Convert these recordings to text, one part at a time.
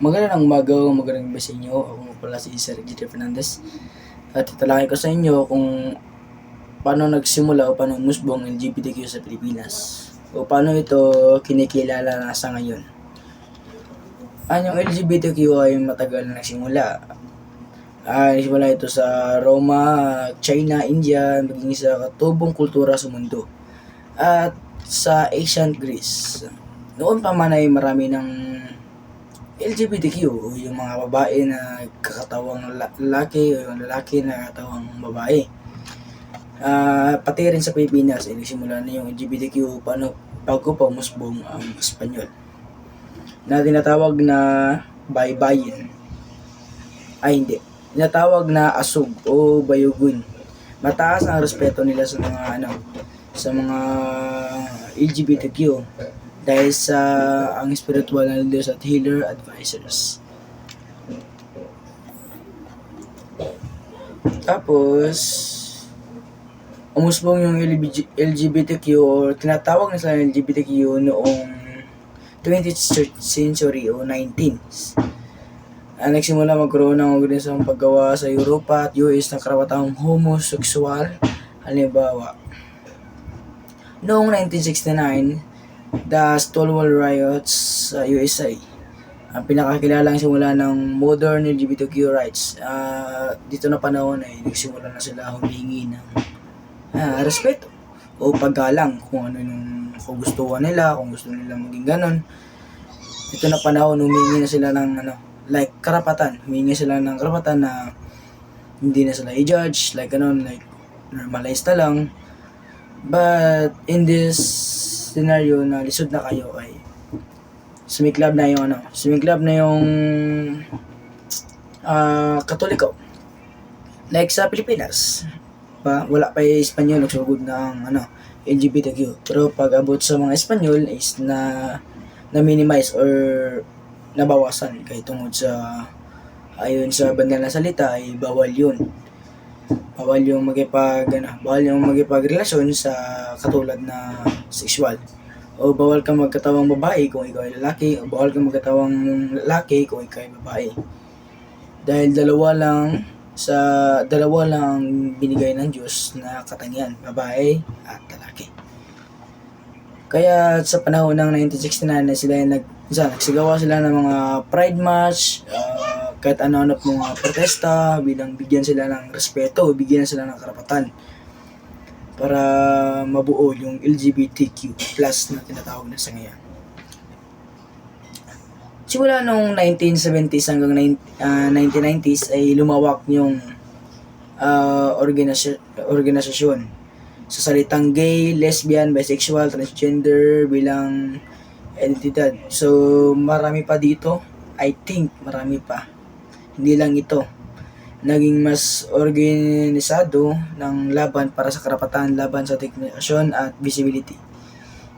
Magandang umaga o magandang gabi sa inyo. Ako nga pala si Sir Gito Fernandez. At italakay ko sa inyo kung paano nagsimula o paano umusbong ang LGBTQ sa Pilipinas. O paano ito kinikilala na sa ngayon. Yung LGBTQ ay matagal na nagsimula. Nagsimula ito sa Roma, China, India, maging sa katubong kultura sa mundo. At sa ancient Greece. Noon pa man ay marami ng LGBTQ, yung mga babae na kakatawang lalaki o yung lalaki na kakatawang babae. Pati rin sa Pilipinas, nagsimula na yung LGBTQ bago pa umusbong ang Espanyol na tinatawag na baybayin. Hindi. Tinatawag na asug o bayugun. Mataas ang respeto nila sa mga LGBTQ dahil sa ang spiritual na leaders at healer advisors. Tapos, umusbong yung LGBTQ or tinatawag na sila LGBTQ noong 20th century o 19th. Nagsimula magkaroon ng organisasong paggawa sa Europa at US ng karapatang homosexual. Halimbawa, noong 1969, the Stonewall Riots sa USA. Ang pinakakilalang simula ng modern LGBTQ rights. Dito na panahon ay nagsimula na sila humingi ng respeto o paggalang kung ano yung kagustuhan nila, kung gusto nila maging ganon. Dito na panahon humingi na sila ng karapatan. Humingi sila ng karapatan na hindi na sila i-judge, normalized na lang. But in this scenario na lisod na kayo ay sumiklab na yung Katoliko. Like sa Pilipinas, wala pa yung Espanyol nagsugod ng LGBTQ. Pero pag abot sa mga Espanyol is na-minimize or nabawasan kay tungod sa ayon sa banal na salita ay bawal yung magipagrelasyon sa katulad na sexual, o bawal kang magkatawang babae kung ikaw ay lalaki, o bawal kang magkatawang lalaki kung ikaw ay babae, dahil dalawa lang binigay ng Diyos na katangian, babae at lalaki. Kaya sa panahon ng 1969 na sila nagsigawa sila ng mga pride march, kahit ano-ano mga protesta, bilang bigyan sila ng respeto, bigyan sila ng karapatan para mabuo yung LGBTQ plus na tinatawag na sa ngayon. Simula noong 1970s hanggang 1990s ay lumawak yung organisasyon sa salitang gay, lesbian, bisexual, transgender bilang identidad. So marami pa dito, I think marami pa. Hindi lang ito. Naging mas organisado ng laban para sa karapatan, laban sa diskriminasyon at visibility.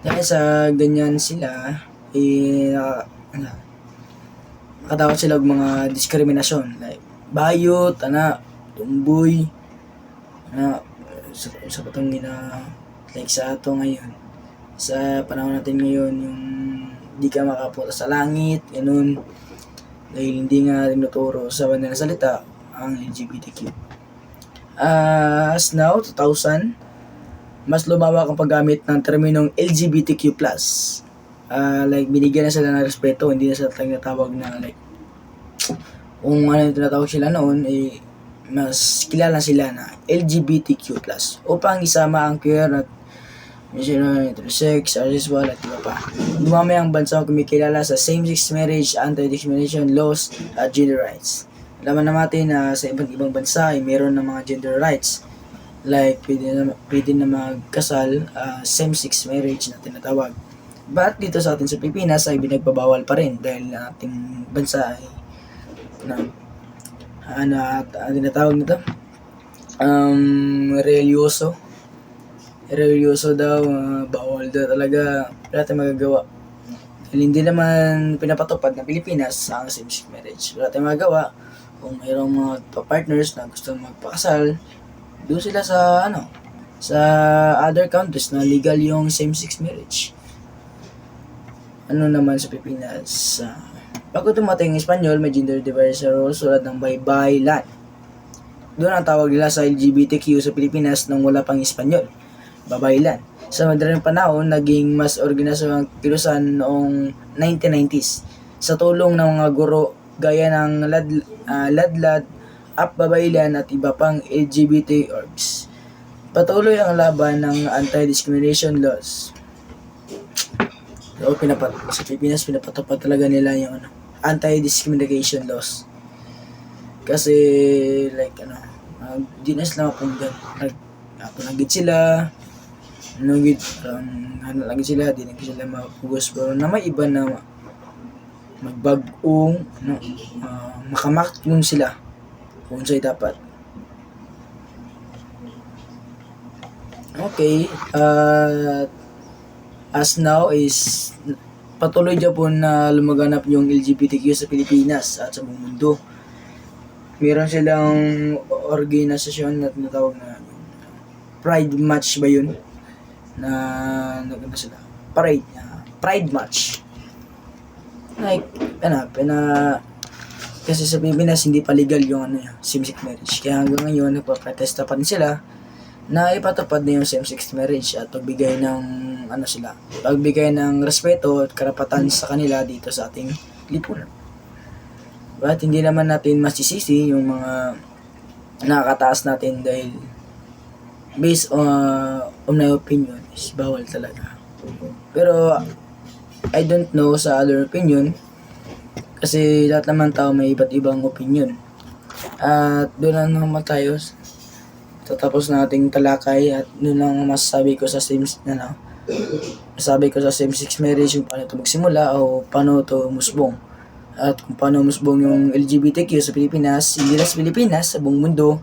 Dahil sa ganyan sila, nakatawag sila ng mga diskriminasyon like bayot, tumboy, sa patong like sa ato ngayon. Sa panahon natin ngayon, yung di ka makapunta sa langit, ganun. Dahil hindi nga tinuturo sa banal na salita ang LGBTQ. As now, 2000, mas lumawak ang paggamit ng terminong LGBTQ+. Binigyan na sila ng respeto, hindi na sila tinatawag na kung ano yung tinatawag sila noon, mas kilala sila na LGBTQ+. Upang isama ang queer at intersex, asexual at iba pa. Dumami ang bansa kumikilala sa same-sex marriage, anti-discrimination laws at gender rights. Alam natin na sa iba't ibang bansa ay meron ng mga gender rights. Like pwede na magkasal, same-sex marriage na tinatawag. But dito sa atin sa Pilipinas ay binagpabawal pa rin dahil ang ating bansa ay tinatawag nito religyoso daw, bawal daw talaga, wala tayong magagawa. Dahil hindi naman pinapatupad ng Pilipinas ang same-sex marriage. Wala tayong magagawa. Kung mayroong mga partners na gusto magpakasal, doon sila sa other countries na legal yung same-sex marriage. Naman sa Pilipinas, Bago dumating ang Espanyol, may gender divider rules tulad ng baybaylan. Doon ang tawag nila sa LGBTQ sa Pilipinas nang wala pang Espanyol, babaylan. Sa madaling panahon, naging mas organisasyon ang kilusan noong 1990s sa tulong ng mga guro gaya ng Ladlad, Babaylan at iba pang LGBT orgs. Patuloy ang laban ng anti-discrimination laws. So, sa Pilipinas, pinapatupad talaga nila yung anti-discrimination laws. Kasi, like, di na sila mapunggan. Nagit sila, lagi sila, di na sila mapugos. Pero na may iba na magbagong, makamakton sila kung sa'y dapat. Okay, as now is patuloy dyan po na lumaganap yung LGBTQ sa Pilipinas at sa buong mundo. Meron silang organisasyon na tinatawag na Pride Match ba yun? Naganda sila. Pride Match. Like, kasi sa Pilipinas hindi pa legal yung same-sex marriage. Kaya hanggang ngayon nagpa-protesta pa rin sila na ipatupad na yung same-sex marriage at pagbigay ng respeto at karapatan sa kanila dito sa ating lipunan. But hindi naman natin masisisi yung mga nakakataas natin dahil based on my opinion is bawal talaga. Pero I don't know sa other opinion kasi lahat naman tao may iba't ibang opinion. At doon lang naman tayo tatapos na ating talakay at doon lang masasabi ko sa same-sex marriage kung paano ito magsimula o paano ito umusbong. At kung paano umusbong yung LGBTQ sa Pilipinas, hindi lang sa Pilipinas, sa buong mundo.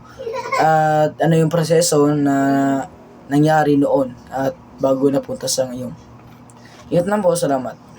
At ano yung proseso na nangyari noon at bago napunta sa ngayon. Yun lang po, salamat.